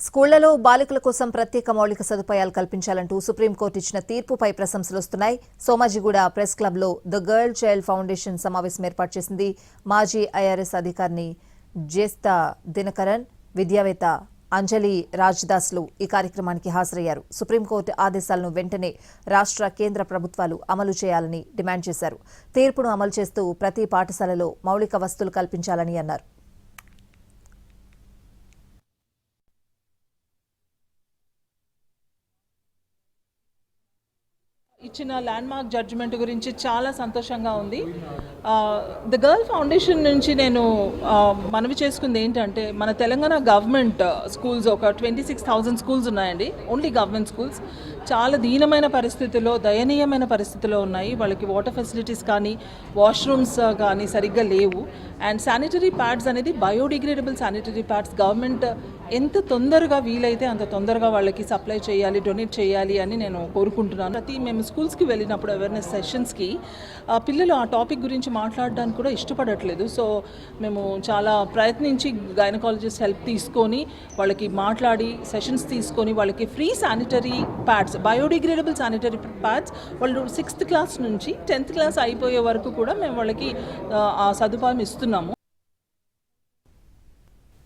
స్కూళ్లలో బాలికల కోసం ప్రత్యేక మౌలిక సదుపాయాలు కల్పించాలంటూ సుప్రీంకోర్టు ఇచ్చిన తీర్పుపై ప్రశంసలు వస్తున్నాయి. సోమాజిగూడ ప్రెస్ క్లబ్లో ద గర్ల్ చైల్డ్ ఫౌండేషన్ సమావేశం ఏర్పాటు చేసింది. మాజీ ఐఆర్ఎస్ అధికారిని జేస్తా దినకరన్, విద్యావేత్త అంజలి రాజ్దాస్లు ఈ కార్యక్రమానికి హాజరయ్యారు. సుప్రీంకోర్టు ఆదేశాలను వెంటనే రాష్ట్ర కేంద్ర ప్రభుత్వాలు అమలు చేయాలని డిమాండ్ చేశారు. తీర్పును అమలు చేస్తూ ప్రతి పాఠశాలలో మౌలిక వసతులు కల్పించాలని అన్నారు. ఇచ్చిన ల్యాండ్మార్క్ జడ్జిమెంట్ గురించి చాలా సంతోషంగా ఉంది. ద గర్ల్ ఫౌండేషన్ నుంచి నేను మనవి చేసుకుంది ఏంటంటే, మన తెలంగాణ గవర్నమెంట్ స్కూల్స్ ఒక 26,000 స్కూల్స్ ఉన్నాయండి. ఓన్లీ గవర్నమెంట్ స్కూల్స్ చాలా దీనమైన పరిస్థితుల్లో, దయనీయమైన పరిస్థితుల్లో ఉన్నాయి. వాళ్ళకి వాటర్ ఫెసిలిటీస్ కానీ, వాష్రూమ్స్ కానీ సరిగ్గా లేవు. అండ్ శానిటరీ ప్యాడ్స్ అనేది బయోడిగ్రేడబుల్ శానిటరీ ప్యాడ్స్ గవర్నమెంట్ ఎంత తొందరగా వీలైతే అంత తొందరగా వాళ్ళకి సప్లై చేయాలి, డొనేట్ చేయాలి అని నేను కోరుకుంటున్నాను. మేము స్కూల్స్కి వెళ్ళినప్పుడు అవేర్నెస్ సెషన్స్కి పిల్లలు ఆ టాపిక్ గురించి మాట్లాడడానికి కూడా ఇష్టపడట్లేదు. సో మేము చాలా ప్రయత్నించి గైనకాలజిస్ట్ హెల్ప్ తీసుకొని వాళ్ళకి మాట్లాడి సెషన్స్ తీసుకొని వాళ్ళకి free sanitary pads, biodegradable sanitary pads వాళ్ళు 6th క్లాస్ నుంచి 10th క్లాస్ అయిపోయే వరకు కూడా మేము వాళ్ళకి ఆ సదుపాయం ఇస్తున్నాము.